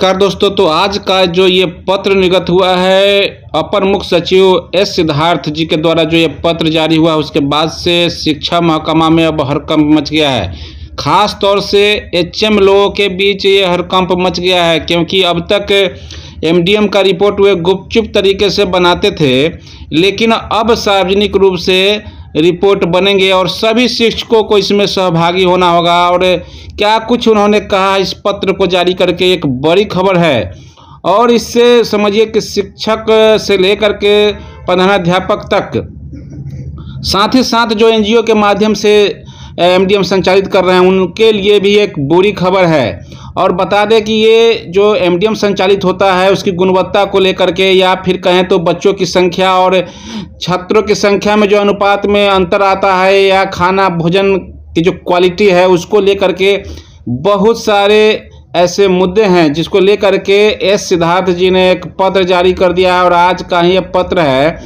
नमस्कार दोस्तों। तो आज का जो ये पत्र निर्गत हुआ है अपर मुख्य सचिव एस सिद्धार्थ जी के द्वारा जो ये पत्र जारी हुआ, उसके बाद से शिक्षा महकमा में अब हड़कंप मच गया है। खास तौर से एचएम लोगों के बीच ये हड़कंप मच गया है, क्योंकि अब तक एमडीएम का रिपोर्ट वे गुपचुप तरीके से बनाते थे, लेकिन अब सार्वजनिक रूप से रिपोर्ट बनेंगे और सभी शिक्षकों को इसमें सहभागी होना होगा। और क्या कुछ उन्होंने कहा इस पत्र को जारी करके, एक बड़ी खबर है। और इससे समझिए कि शिक्षक से लेकर के प्रधानाध्यापक तक, साथ ही साथ जो एनजीओ के माध्यम से एमडीएम संचालित कर रहे हैं, उनके लिए भी एक बुरी खबर है। और बता दें कि ये जो एमडीएम संचालित होता है उसकी गुणवत्ता को लेकर के, या फिर कहें तो बच्चों की संख्या और छात्रों की संख्या में जो अनुपात में अंतर आता है, या खाना भोजन की जो क्वालिटी है उसको लेकर के बहुत सारे ऐसे मुद्दे हैं, जिसको लेकर के एस सिद्धार्थ जी ने एक पत्र जारी कर दिया है। और आज का ही ये पत्र है,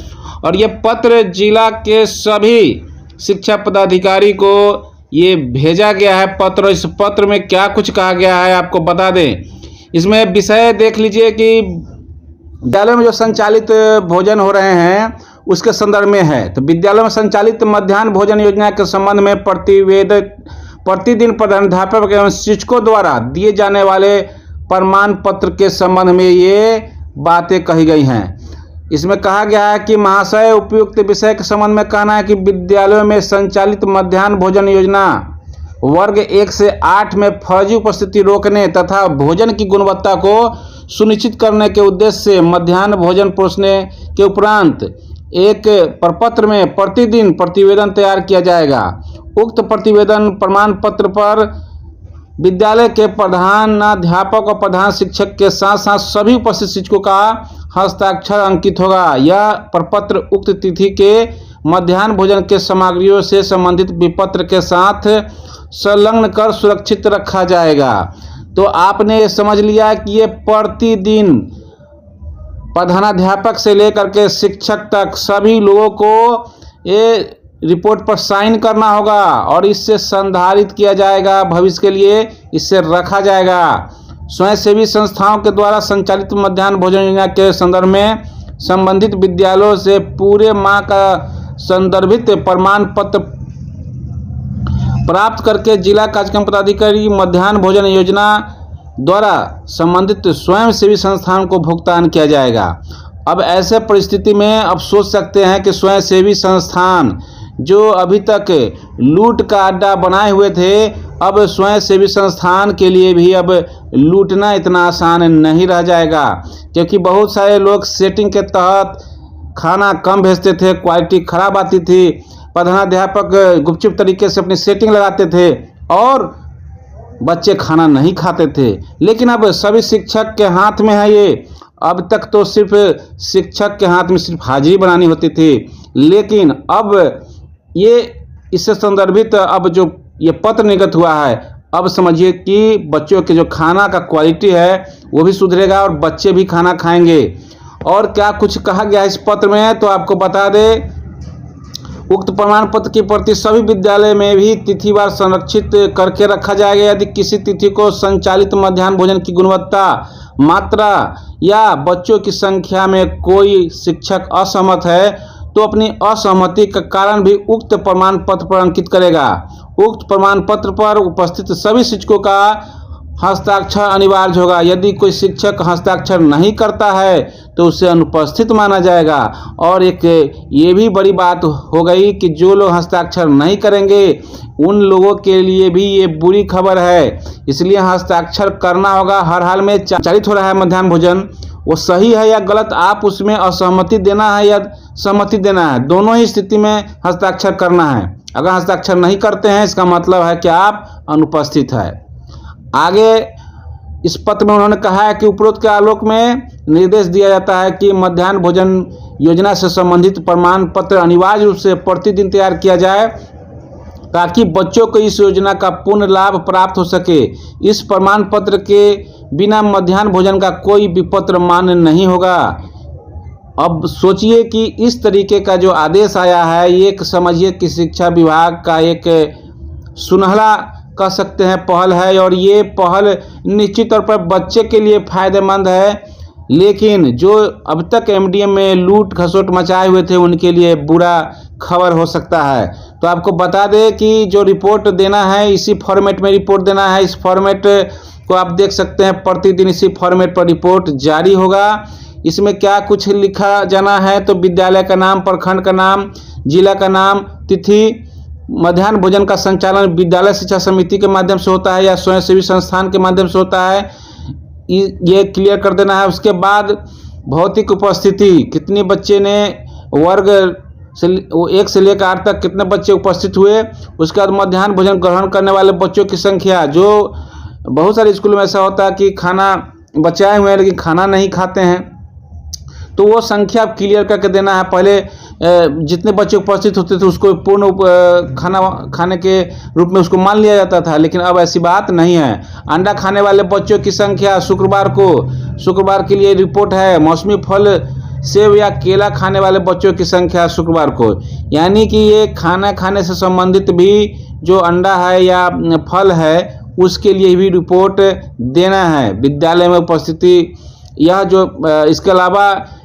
और ये पत्र जिला के सभी शिक्षा पदाधिकारी को ये भेजा गया है पत्र। इस पत्र में क्या कुछ कहा गया है आपको बता दें। इसमें विषय देख लीजिए कि विद्यालयों में जो संचालित भोजन हो रहे हैं उसके संदर्भ में है। तो विद्यालयों में संचालित मध्याह्न भोजन योजना के संबंध में प्रतिदिन प्रधानाध्यापक एवं शिक्षकों द्वारा दिए जाने वाले प्रमाण पत्र के संबंध में ये बातें कही गई हैं। इसमें कहा गया है कि महाशय, उपयुक्त विषय के संबंध में कहना है कि विद्यालयों में संचालित मध्याह्न भोजन योजना वर्ग 1 से 8 में फर्जी उपस्थिति रोकने तथा भोजन की गुणवत्ता को सुनिश्चित करने के उद्देश्य से मध्याह्न भोजन परोसने के उपरांत एक प्रपत्र में प्रतिदिन प्रतिवेदन तैयार किया जाएगा। उक्त प्रतिवेदन प्रमाण पत्र पर विद्यालय के प्रधानाध्यापक और प्रधान शिक्षक के साथ साथ सभी उपस्थित शिक्षकों का हस्ताक्षर अंकित होगा। यह प्रपत्र उक्त तिथि के मध्याह्न भोजन के सामग्रियों से संबंधित विपत्र के साथ संलग्न कर सुरक्षित रखा जाएगा। तो आपने समझ लिया कि ये प्रतिदिन प्रधानाध्यापक से लेकर के शिक्षक तक सभी लोगों को ये रिपोर्ट पर साइन करना होगा, और इससे संधारित किया जाएगा, भविष्य के लिए इससे रखा जाएगा। स्वयंसेवी संस्थाओं के द्वारा संचालित मध्याह्न भोजन योजना के संदर्भ में संबंधित विद्यालयों से पूरे माह का संदर्भित प्रमाण पत्र प्राप्त करके जिला कार्यक्रम पदाधिकारी मध्याह्न भोजन योजना द्वारा संबंधित स्वयंसेवी संस्थान को भुगतान किया जाएगा। अब ऐसे परिस्थिति में अब सोच सकते हैं कि स्वयंसेवी संस्थान जो अभी तक लूट का अड्डा बनाए हुए थे, अब स्वयंसेवी संस्थान के लिए भी अब लूटना इतना आसान नहीं रह जाएगा, क्योंकि बहुत सारे लोग सेटिंग के तहत खाना कम भेजते थे, क्वालिटी खराब आती थी, प्रधानाध्यापक गुपचुप तरीके से अपनी सेटिंग लगाते थे और बच्चे खाना नहीं खाते थे। लेकिन अब सभी शिक्षक के हाथ में है ये। अब तक तो सिर्फ शिक्षक के हाथ में सिर्फ हाजिरी बनानी होती थी, लेकिन अब ये इससे संदर्भित अब जो ये पत्र निर्गत हुआ है, अब समझिए कि बच्चों के जो खाना का क्वालिटी है वो भी सुधरेगा और बच्चे भी खाना खाएंगे। और क्या कुछ कहा गया है इस पत्र में, तो आपको बता दें, उक्त प्रमाण पत्र की प्रति सभी विद्यालय में भी तिथिवार संरक्षित करके रखा जाएगा। यदि किसी तिथि को संचालित मध्याह्न भोजन की गुणवत्ता, मात्रा या बच्चों की संख्या में कोई शिक्षक असहमत है तो अपनी असहमति का कारण भी उक्त प्रमाण पत्र पर अंकित करेगा। उक्त प्रमाण पत्र पर उपस्थित सभी शिक्षकों का हस्ताक्षर अनिवार्य होगा। यदि कोई शिक्षक हस्ताक्षर नहीं करता है तो उसे अनुपस्थित माना जाएगा। और एक ये भी बड़ी बात हो गई कि जो लोग हस्ताक्षर नहीं करेंगे उन लोगों के लिए भी ये बुरी खबर है। इसलिए हस्ताक्षर करना होगा। हर हाल में संचालित हो रहा है मध्याह्न भोजन, वो सही है या गलत, आप उसमें असहमति देना है या सहमति देना है, दोनों ही स्थिति में हस्ताक्षर करना है। अगर हस्ताक्षर नहीं करते हैं इसका मतलब है कि आप अनुपस्थित है। आगे इस पत्र में उन्होंने कहा है कि उपरोक्त के आलोक में निर्देश दिया जाता है कि मध्याह्न भोजन योजना से संबंधित प्रमाण पत्र अनिवार्य रूप से प्रतिदिन तैयार किया जाए, ताकि बच्चों को इस योजना का पूर्ण लाभ प्राप्त हो सके। इस प्रमाण पत्र के बिना मध्याह्न भोजन का कोई विपत्र मान्य नहीं होगा। अब सोचिए कि इस तरीके का जो आदेश आया है, ये समझिए कि शिक्षा विभाग का एक सुनहरा कह सकते हैं पहल है, और ये पहल निश्चित तौर पर बच्चे के लिए फ़ायदेमंद है, लेकिन जो अब तक एमडीएम में लूट खसोट मचाए हुए थे उनके लिए बुरा खबर हो सकता है। तो आपको बता दें कि जो रिपोर्ट देना है इसी फॉर्मेट में रिपोर्ट देना है। इस फॉर्मेट को आप देख सकते हैं, प्रतिदिन इसी फॉर्मेट पर रिपोर्ट जारी होगा। इसमें क्या कुछ लिखा जाना है तो विद्यालय का नाम, प्रखंड का नाम, जिला का नाम, तिथि, मध्याह्न भोजन का संचालन विद्यालय शिक्षा समिति के माध्यम से होता है या स्वयंसेवी संस्थान के माध्यम से होता है, ये क्लियर कर देना है। उसके बाद भौतिक उपस्थिति, कितने बच्चे ने वर्ग से 1 से लेकर 8 तक कितने बच्चे उपस्थित हुए। उसके बाद मध्याह्न भोजन ग्रहण करने वाले बच्चों की संख्या, जो बहुत सारे स्कूलों में ऐसा होता है कि खाना बचाए हुए हैं लेकिन खाना नहीं खाते हैं, तो वो संख्या क्लियर करके देना है। पहले जितने बच्चे उपस्थित होते थे उसको पूर्ण खाना खाने के रूप में उसको मान लिया जाता था, लेकिन अब ऐसी बात नहीं है। अंडा खाने वाले बच्चों की संख्या शुक्रवार के लिए रिपोर्ट है। मौसमी फल, सेब या केला खाने वाले बच्चों की संख्या शुक्रवार को, यानी कि ये खाना खाने से संबंधित भी जो अंडा है या फल है उसके लिए भी रिपोर्ट देना है। विद्यालय में उपस्थिति, यह जो इसके अलावा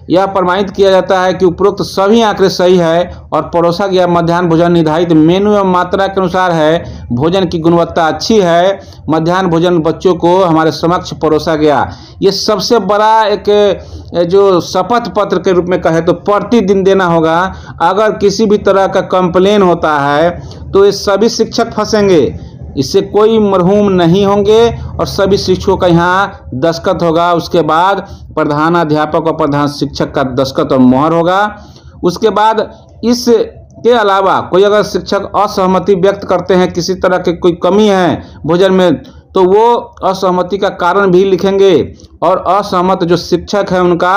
यह प्रमाणित किया जाता है कि उपरोक्त सभी आंकड़े सही है और परोसा गया मध्याह्न भोजन निर्धारित मेनू एवं मात्रा के अनुसार है, भोजन की गुणवत्ता अच्छी है, मध्याह्न भोजन बच्चों को हमारे समक्ष परोसा गया। ये सबसे बड़ा एक जो शपथ पत्र के रूप में कहे तो प्रतिदिन देना होगा। अगर किसी भी तरह का कंप्लेन होता है तो ये सभी शिक्षक फंसेंगे, इससे कोई मरहूम नहीं होंगे और सभी शिक्षकों का यहाँ दस्तखत होगा। उसके बाद प्रधानाध्यापक और प्रधान शिक्षक का दस्तखत और मोहर होगा। उसके बाद इसके अलावा कोई अगर शिक्षक असहमति व्यक्त करते हैं, किसी तरह की कोई कमी है भोजन में, तो वो असहमति का कारण भी लिखेंगे और असहमत जो शिक्षक है उनका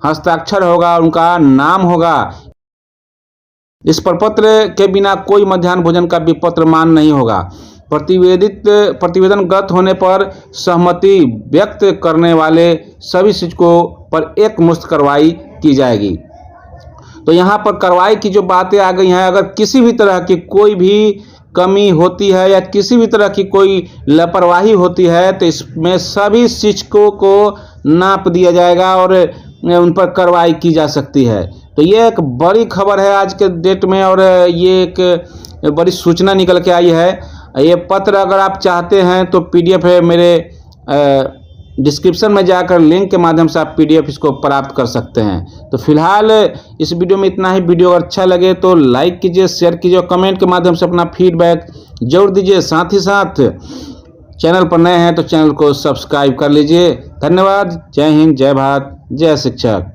हस्ताक्षर होगा, उनका नाम होगा। इस प्रपत्र के बिना कोई मध्याह्न भोजन का विपत्र मान नहीं होगा। प्रतिवेदन गलत होने पर सहमति व्यक्त करने वाले सभी शिक्षकों पर एकमुश्त कार्रवाई की जाएगी। तो यहाँ पर कार्रवाई की जो बातें आ गई हैं, अगर किसी भी तरह की कोई भी कमी होती है या किसी भी तरह की कोई लापरवाही होती है तो इसमें सभी शिक्षकों को नाप दिया जाएगा और उन पर कार्रवाई की जा सकती है। तो ये एक बड़ी खबर है आज के डेट में और ये एक बड़ी सूचना निकल के आई है। ये पत्र अगर आप चाहते हैं तो पीडीएफ है, मेरे डिस्क्रिप्शन में जाकर लिंक के माध्यम से आप पीडीएफ इसको प्राप्त कर सकते हैं। तो फिलहाल इस वीडियो में इतना ही। वीडियो अगर अच्छा लगे तो लाइक कीजिए, शेयर कीजिए, कमेंट के माध्यम से अपना फीडबैक जरूर दीजिए। साथ ही साथ चैनल पर नए हैं तो चैनल को सब्सक्राइब कर लीजिए। धन्यवाद। जय हिंद, जय भारत, जय शिक्षक।